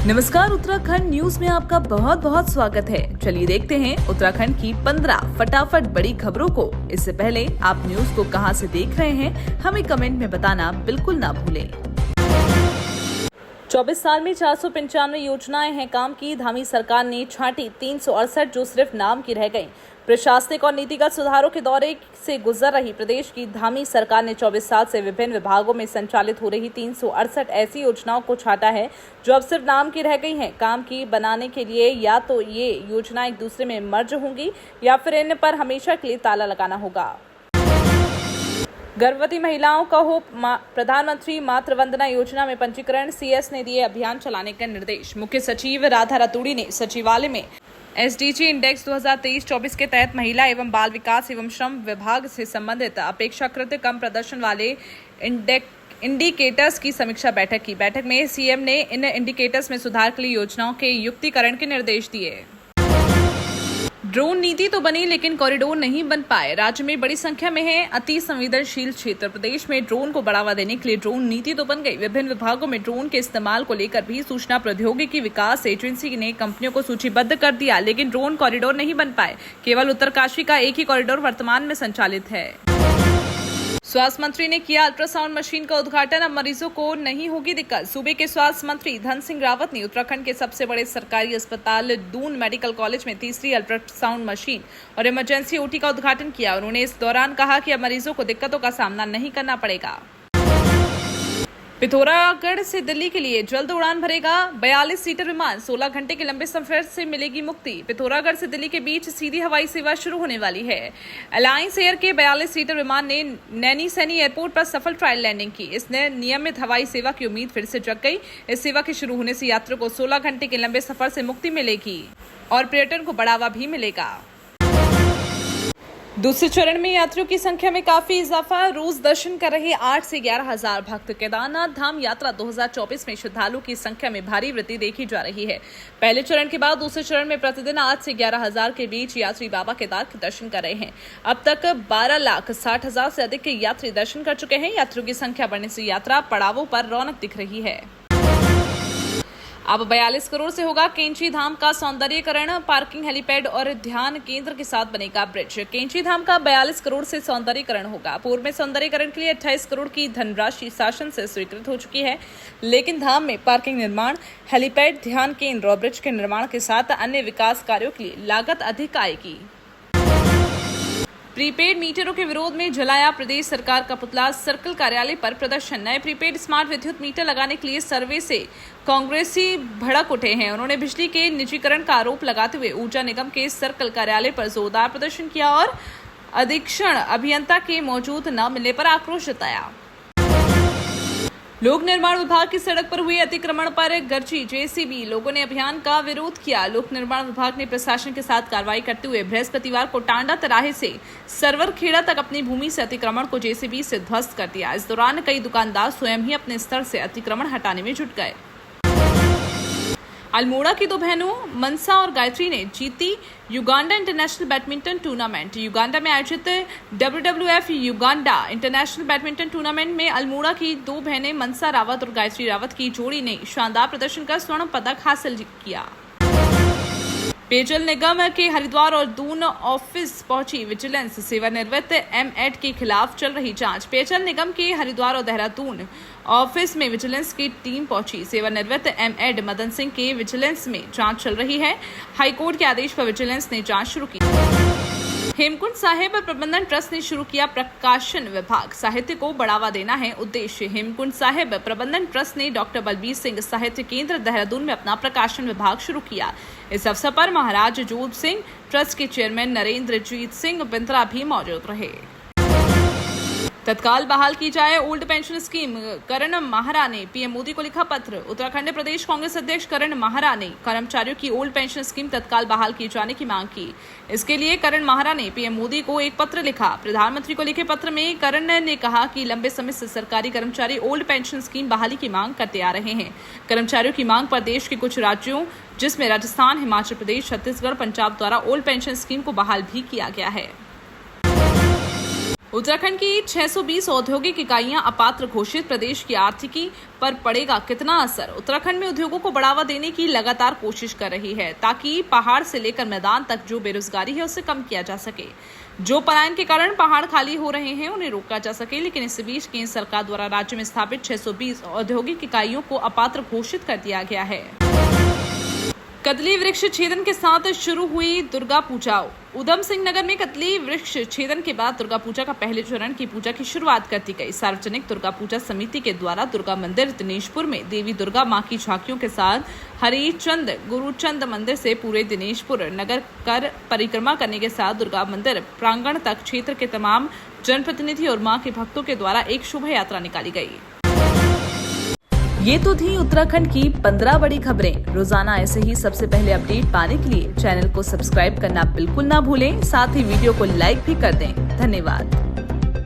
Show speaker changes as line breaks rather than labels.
नमस्कार, उत्तराखंड न्यूज में आपका बहुत बहुत स्वागत है। चलिए देखते हैं उत्तराखंड की 15 फटाफट बड़ी खबरों को। इससे पहले आप न्यूज को कहां से देख रहे हैं, हमें कमेंट में बताना बिल्कुल ना भूलें। 24 साल में 495 योजनाएं हैं काम की। धामी सरकार ने छांटी 368 जो सिर्फ नाम की रह गईं। प्रशासनिक और नीतिगत सुधारों के दौरे से गुजर रही प्रदेश की धामी सरकार ने 24 साल से विभिन्न विभागों में संचालित हो रही 368 ऐसी योजनाओं को छांटा है जो अब सिर्फ नाम की रह गई हैं। काम की बनाने के लिए या तो ये योजनाएं एक दूसरे में मर्ज होंगी या फिर इन पर हमेशा के लिए ताला लगाना होगा। गर्भवती महिलाओं का हो प्रधानमंत्री मातृ वंदना योजना में पंजीकरण, सीएस ने दिए अभियान चलाने का निर्देश। मुख्य सचिव राधा रतूड़ी ने सचिवालय में एसडीजी इंडेक्स 2023-24 के तहत महिला एवं बाल विकास एवं श्रम विभाग से संबंधित अपेक्षाकृत कम प्रदर्शन वाले इंडिकेटर्स की समीक्षा बैठक की। बैठक में सीएम ने इन इंडिकेटर्स में सुधार के लिए योजनाओं के युक्तिकरण के निर्देश दिए। ड्रोन नीति तो बनी लेकिन कॉरिडोर नहीं बन पाए। राज्य में बड़ी संख्या में है अति संवेदनशील क्षेत्र। प्रदेश में ड्रोन को बढ़ावा देने के लिए ड्रोन नीति तो बन गई। विभिन्न विभागों में ड्रोन के इस्तेमाल को लेकर भी सूचना प्रौद्योगिकी विकास एजेंसी ने कंपनियों को सूचीबद्ध कर दिया, लेकिन ड्रोन कॉरिडोर नहीं बन पाए। केवल उत्तरकाशी का एक ही कॉरिडोर वर्तमान में संचालित है। स्वास्थ्य मंत्री ने किया अल्ट्रासाउंड मशीन का उद्घाटन। अब मरीजों को नहीं होगी दिक्कत। सूबे के स्वास्थ्य मंत्री धन सिंह रावत ने उत्तराखंड के सबसे बड़े सरकारी अस्पताल दून मेडिकल कॉलेज में तीसरी अल्ट्रासाउंड मशीन और इमरजेंसी ओटी का उद्घाटन किया। उन्होंने इस दौरान कहा कि अब मरीजों को दिक्कतों का सामना नहीं करना पड़ेगा। पिथौरागढ़ से दिल्ली के लिए जल्द उड़ान भरेगा 42 सीटर विमान। 16 घंटे के लंबे सफर से मिलेगी मुक्ति। पिथौरागढ़ से दिल्ली के बीच सीधी हवाई सेवा शुरू होने वाली है। अलायंस एयर के 42 सीटर विमान ने नैनी सैनी एयरपोर्ट पर सफल ट्रायल लैंडिंग की। इसने नियमित हवाई सेवा की उम्मीद फिर से जग गई। इस सेवा के शुरू होने से यात्रियों को 16 घंटे के लंबे सफर से मुक्ति मिलेगी और पर्यटन को बढ़ावा भी मिलेगा। दूसरे चरण में यात्रियों की संख्या में काफी इजाफा। रोज दर्शन कर रहे 8 से 11 हजार भक्त। केदारनाथ धाम यात्रा 2024 में श्रद्धालुओं की संख्या में भारी वृद्धि देखी जा रही है। पहले चरण के बाद दूसरे चरण में प्रतिदिन 8 से 11 हजार के बीच यात्री बाबा केदार के दर्शन कर रहे हैं। अब तक 12,60,000 से अधिक के यात्री दर्शन कर चुके हैं। यात्रियों की संख्या बढ़ने से यात्रा पड़ावों पर रौनक दिख रही है। अब 42 करोड़ से होगा केंची धाम का सौंदर्यीकरण। पार्किंग, हेलीपैड और ध्यान केंद्र के साथ बनेगा ब्रिज। केंची धाम का 42 करोड़ से सौंदर्यीकरण होगा। पूर्व में सौंदर्यीकरण के लिए 28 करोड़ की धनराशि शासन से स्वीकृत हो चुकी है, लेकिन धाम में पार्किंग निर्माण, हेलीपैड, ध्यान केंद्र और ब्रिज के निर्माण के साथ अन्य विकास कार्यों के लिए लागत अधिक आएगी। प्रीपेड मीटरों के विरोध में जलाया प्रदेश सरकार का पुतला। सर्कल कार्यालय पर प्रदर्शन। नए प्रीपेड स्मार्ट विद्युत मीटर लगाने के लिए सर्वे से कांग्रेसी भड़क उठे हैं। उन्होंने बिजली के निजीकरण का आरोप लगाते हुए ऊर्जा निगम के सर्कल कार्यालय पर जोरदार प्रदर्शन किया और अधीक्षण अभियंता के मौजूद न मिलने पर आक्रोश जताया। लोक निर्माण विभाग की सड़क पर हुए अतिक्रमण पर गरजी जेसीबी। लोगों ने अभियान का विरोध किया। लोक निर्माण विभाग ने प्रशासन के साथ कार्रवाई करते हुए बृहस्पतिवार को टांडा तराहे से सरवर खेड़ा तक अपनी भूमि से अतिक्रमण को जेसीबी से ध्वस्त कर दिया। इस दौरान कई दुकानदार स्वयं ही अपने स्तर से अतिक्रमण हटाने में जुट गए। अल्मोड़ा की दो बहनों मनसा और गायत्री ने जीती Uganda international badminton tournament. Uganda में आयोजित WWF Uganda international badminton tournament में अल्मोड़ा की दो बहनें मनसा रावत और गायत्री रावत की जोड़ी ने शानदार प्रदर्शन कर स्वर्ण पदक हासिल किया। पेयजल निगम के हरिद्वार और दून ऑफिस पहुंची विजिलेंस। सेवानिवृत्त एमएड के खिलाफ चल रही जांच। पेयजल निगम के हरिद्वार और देहरादून ऑफिस में विजिलेंस की टीम पहुंची। सेवानिवृत्त एमएड मदन सिंह के विजिलेंस में जांच चल रही है। हाईकोर्ट के आदेश पर विजिलेंस ने जांच शुरू की। हेमकुंड साहिब प्रबंधन ट्रस्ट ने शुरू किया प्रकाशन विभाग। साहित्य को बढ़ावा देना है उद्देश्य। हेमकुंड साहिब प्रबंधन ट्रस्ट ने डॉक्टर बलबीर सिंह साहित्य केंद्र देहरादून में अपना प्रकाशन विभाग शुरू किया। इस अवसर पर महाराज जोध सिंह ट्रस्ट के चेयरमैन नरेंद्रजीत सिंह बिंद्रा भी मौजूद रहे। तत्काल बहाल की जाए ओल्ड पेंशन स्कीम। करण माहरा ने पीएम मोदी को लिखा पत्र। उत्तराखंड प्रदेश कांग्रेस अध्यक्ष करण माहरा ने कर्मचारियों की ओल्ड पेंशन स्कीम तत्काल बहाल किए जाने की मांग की। इसके लिए करण माहरा ने पीएम मोदी को एक पत्र लिखा। प्रधानमंत्री को लिखे पत्र में करण ने कहा कि लंबे समय से सरकारी कर्मचारी ओल्ड पेंशन स्कीम बहाली की मांग करते आ रहे हैं। कर्मचारियों की मांग पर देश के कुछ राज्यों जिसमें राजस्थान, हिमाचल प्रदेश, छत्तीसगढ़, पंजाब द्वारा ओल्ड पेंशन स्कीम को बहाल भी किया गया है। उत्तराखंड की 620 औद्योगिक इकाइयां अपात्र घोषित, प्रदेश की आर्थिकी पर पड़ेगा कितना असर? उत्तराखंड में उद्योगों को बढ़ावा देने की लगातार कोशिश कर रही है ताकि पहाड़ से लेकर मैदान तक जो बेरोजगारी है उसे कम किया जा सके। जो पलायन के कारण पहाड़ खाली हो रहे हैं उन्हें रोका जा सके, लेकिन इस बीच केंद्र सरकार द्वारा राज्य में स्थापित 620 औद्योगिक इकाइयों को अपात्र घोषित कर दिया गया है। कदली वृक्ष छेदन के साथ शुरू हुई दुर्गा पूजा। उधम सिंह नगर में कदली वृक्ष छेदन के बाद दुर्गा पूजा का पहले चरण की पूजा की शुरुआत कर दी गई। सार्वजनिक दुर्गा पूजा समिति के द्वारा दुर्गा मंदिर दिनेशपुर में देवी दुर्गा मां की झांकियों के साथ हरिचंद गुरुचंद मंदिर से पूरे दिनेशपुर नगर कर परिक्रमा करने के साथ दुर्गा मंदिर प्रांगण तक क्षेत्र के तमाम जनप्रतिनिधि और मां के भक्तों के द्वारा एक शोभा यात्रा निकाली गई। ये तो थी उत्तराखंड की 15 बड़ी खबरें। रोजाना ऐसे ही सबसे पहले अपडेट पाने के लिए चैनल को सब्सक्राइब करना बिल्कुल ना भूलें। साथ ही वीडियो को लाइक भी कर दें। धन्यवाद।